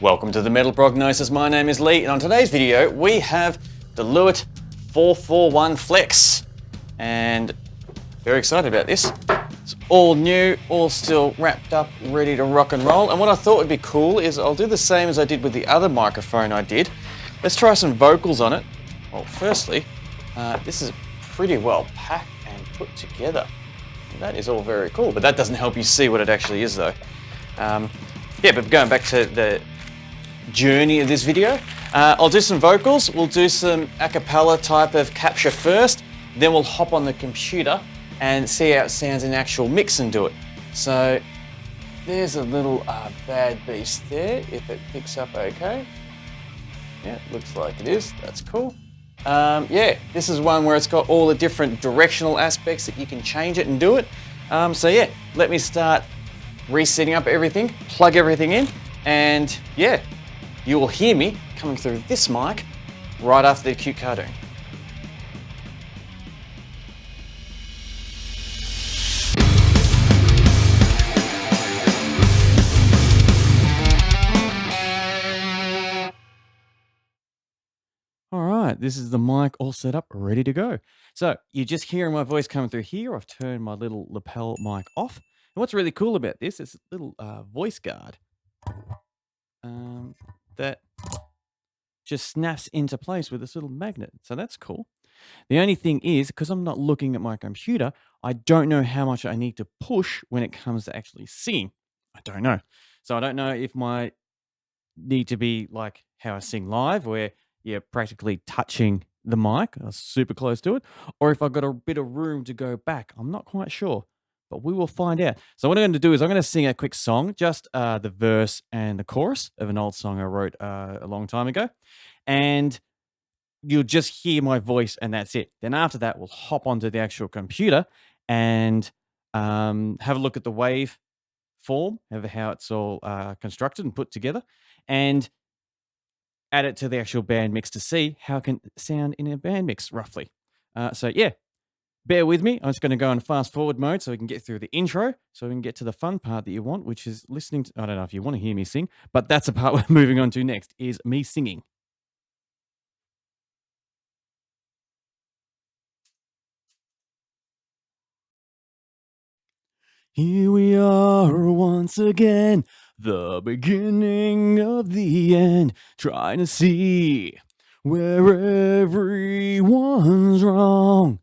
Welcome to the Metal Prognosis. My name is Lee, and on today's video we have the Lewitt 441 Flex, and very excited about this. It's all new, all still wrapped up, ready to rock and roll. And what I thought would be cool is I'll do the same as I did with the other microphone I did. Let's try some vocals on it. Well, firstly, this is pretty well packed and put together. That is all very cool, but that doesn't help you see what it actually is though. Yeah, but going back to the journey of this video, I'll do some vocals, we'll do some a cappella type of capture first, then we'll hop on the computer and see how it sounds in actual mix and do it. So there's a little bad beast there, if it picks up okay. Yeah, looks like it is, that's cool. Yeah, this is one where it's got all the different directional aspects that you can change it and do it. So yeah, let me start resetting up everything, plug everything in, and yeah, you will hear me coming through this mic right after the cute cartoon. All right, this is the mic all set up, ready to go. So you're just hearing my voice coming through here. I've turned my little lapel mic off. And what's really cool about this is a little voice guard that just snaps into place with this little magnet. So that's cool. The only thing is, because I'm not looking at my computer, I don't know how much I need to push when it comes to actually singing. I don't know. So I don't know if my need to be like how I sing live, where you're practically touching the mic, super close to it, or if I've got a bit of room to go back. I'm not quite sure, but we will find out. So what I'm going to do is I'm going to sing a quick song, just the verse and the chorus of an old song I wrote a long time ago, and you'll just hear my voice and that's it. Then after that, we'll hop onto the actual computer and have a look at the wave form, how it's all constructed and put together, and add it to the actual band mix to see how it can sound in a band mix roughly. So yeah, bear with me. I'm just going to go in fast forward mode so we can get through the intro, so we can get to the fun part that you want, which is listening to, I don't know if you want to hear me sing, but that's the part we're moving on to next, is me singing. Here we are once again, the beginning of the end, trying to see where everyone's wrong.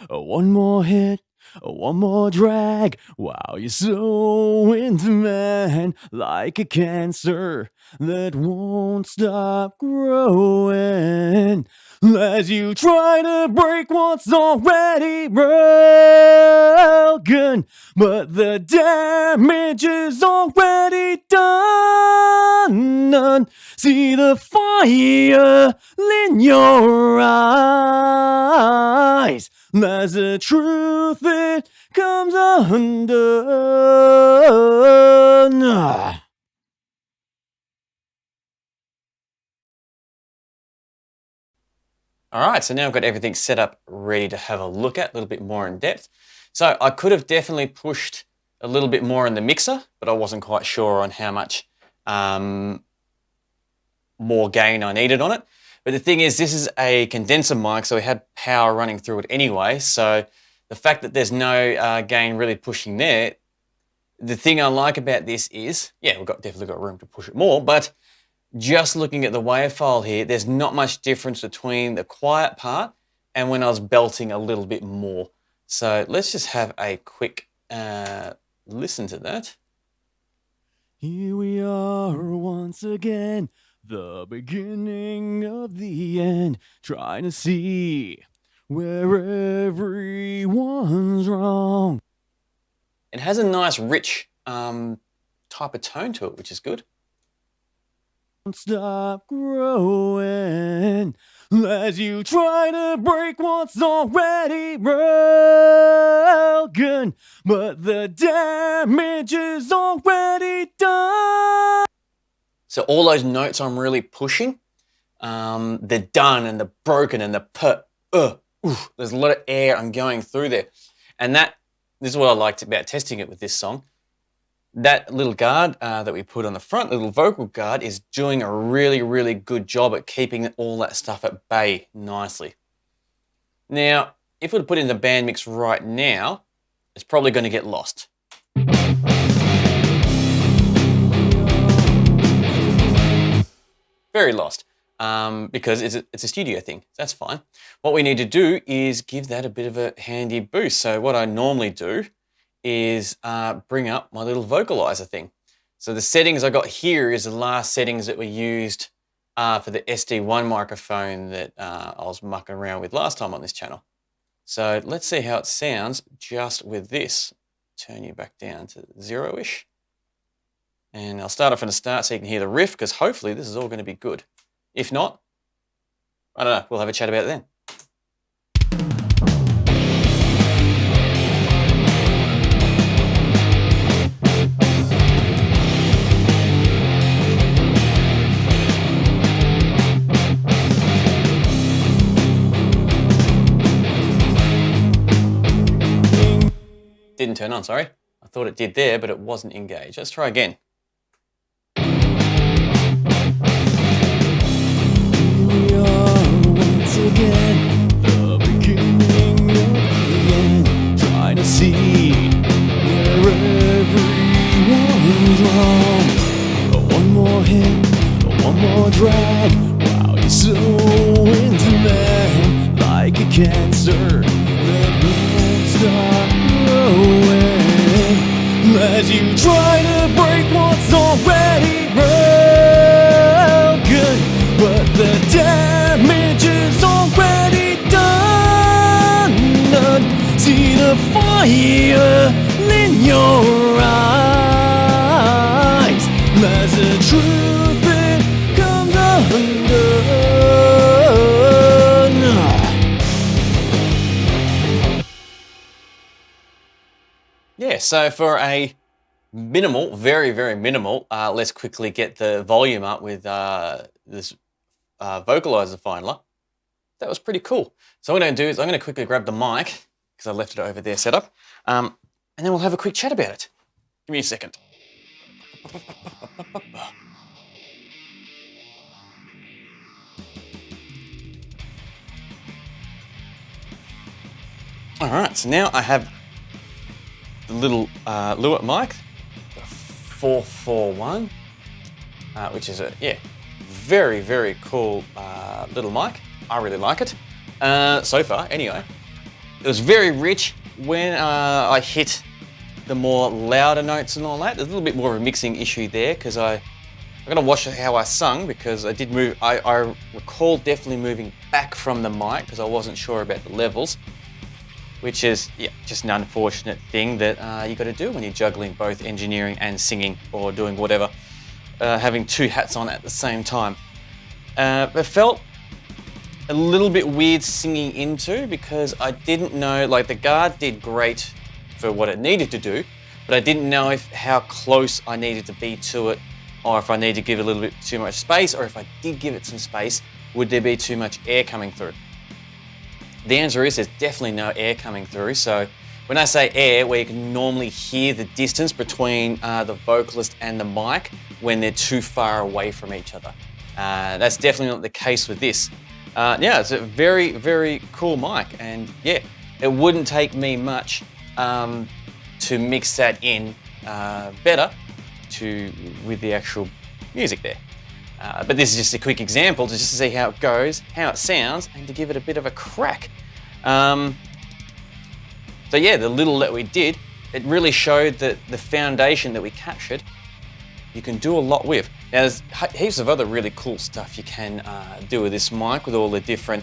One more hit, one more drag. Wow, you're so into man, like a cancer that won't stop growing. As you try to break what's already broken, but the damage is already done. See the fire in your eyes as the truth it comes undone. All right, so now I've got everything set up, ready to have a look at, a little bit more in depth. So I could have definitely pushed a little bit more in the mixer, but I wasn't quite sure on how much more gain I needed on it. But the thing is, this is a condenser mic, so we had power running through it anyway. So the fact that there's no gain really pushing there, the thing I like about this is, yeah, we've definitely got room to push it more, but just looking at the wave file here, there's not much difference between the quiet part and when I was belting a little bit more. So let's just have a quick listen to that. Here we are once again, the beginning of the end, trying to see where everyone's wrong. It has a nice rich type of tone to it, which is good. Stop growing as you try to break what's already broken, but the damage is already done. So all those notes I'm really pushing, the done and the broken and the there's a lot of air I'm going through there. And this is what I liked about testing it with this song. That little guard that we put on the front, little vocal guard, is doing a really, really good job at keeping all that stuff at bay nicely. Now, if we put in the band mix right now, it's probably going to get lost. Very lost, because it's a studio thing. That's fine. What we need to do is give that a bit of a handy boost. So what I normally do is bring up my little vocalizer thing. So the settings I got here is the last settings that were used for the SD1 microphone that I was mucking around with last time on this channel. So let's see how it sounds just with this. Turn you back down to 0-ish. And I'll start off from the start so you can hear the riff, because hopefully this is all going to be good. If not, I don't know, we'll have a chat about it then. Didn't turn on, sorry. I thought it did there, but it wasn't engaged. Let's try again. Here we are once again, the beginning of the end, trying to see where everyone's wrong. One more hit, one more drag, wow, you're so into that, like a cancer that won't stop growing, as you try to break what's already broken, but the damage is already done. See the fire in your eyes as the truth becomes undone. Yeah, so for a minimal, very, very minimal, let's quickly get the volume up with this vocalizer finder. That was pretty cool. So what I'm going to do is I'm going to quickly grab the mic, because I left it over there set up, and then we'll have a quick chat about it. Give me a second. All right, so now I have the little Lewitt mic, the 441, which is a, very, very cool little mic. I really like it, so far anyway. It was very rich when I hit the more louder notes and all that. There's a little bit more of a mixing issue there, because I gotta watch how I sung, because I did move, I recall definitely moving back from the mic because I wasn't sure about the levels, which is, just an unfortunate thing that you got to do when you're juggling both engineering and singing, or doing whatever, having two hats on at the same time. It felt a little bit weird singing into, because I didn't know, like, the guard did great for what it needed to do, but I didn't know how close I needed to be to it, or if I need to give it a little bit too much space, or if I did give it some space, would there be too much air coming through? The answer is there's definitely no air coming through. So when I say air, where you can normally hear the distance between the vocalist and the mic when they're too far away from each other. That's definitely not the case with this. It's a very, very cool mic, and it wouldn't take me much to mix that in better with the actual music there. But this is just a quick example just to see how it goes, how it sounds, and to give it a bit of a crack. The little that we did, it really showed that the foundation that we captured, you can do a lot with. Now, there's heaps of other really cool stuff you can do with this mic, with all the different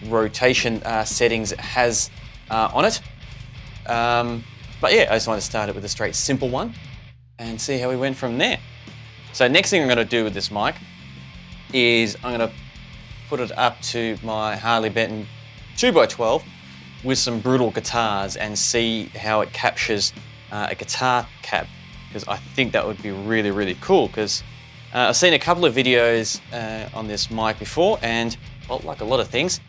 rotation settings it has on it. I just wanted to start it with a straight simple one and see how we went from there. So next thing I'm going to do with this mic is I'm going to put it up to my Harley Benton 2x12 with some brutal guitars and see how it captures a guitar cab, because I think that would be really, really cool, because I've seen a couple of videos on this mic before, and well, like a lot of things,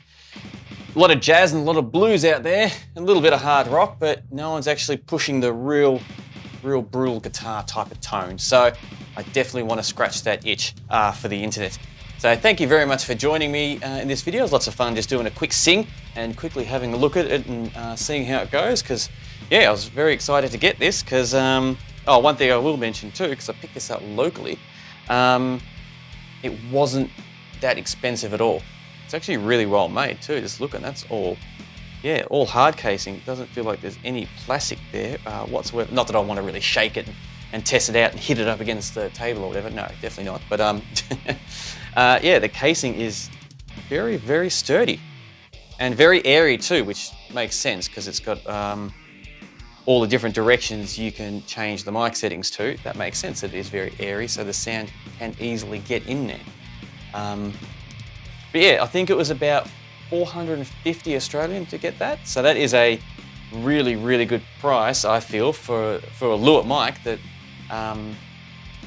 a lot of jazz and a lot of blues out there, a little bit of hard rock, but no one's actually pushing the real real brutal guitar type of tone. So I definitely want to scratch that itch for the internet. So thank you very much for joining me in this video. It was lots of fun just doing a quick sing and quickly having a look at it and seeing how it goes, because yeah, I was very excited to get this because, oh, one thing I will mention too, because I picked this up locally, it wasn't that expensive at all. It's actually really well made too. Just look, and that's all, yeah, all hard casing. It doesn't feel like there's any plastic there whatsoever. Not that I want to really shake it and test it out and hit it up against the table or whatever. No, definitely not. But yeah, the casing is very, very sturdy and very airy too, which makes sense because it's got all the different directions you can change the mic settings to. That makes sense. It is very airy, so the sound can easily get in there. But yeah, I think it was about 450 Australian to get that. So that is a really, really good price, I feel, for a Lewitt mic that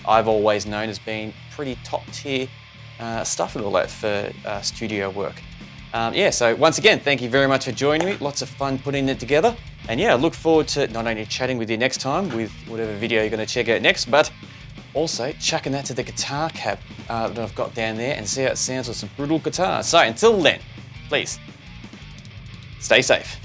I've always known as being pretty top tier stuff and all that for studio work. Yeah, so once again, thank you very much for joining me. Lots of fun putting it together. And yeah, I look forward to not only chatting with you next time with whatever video you're going to check out next, but also chucking that to the guitar cab that I've got down there and see how it sounds with some brutal guitars. So until then, please stay safe.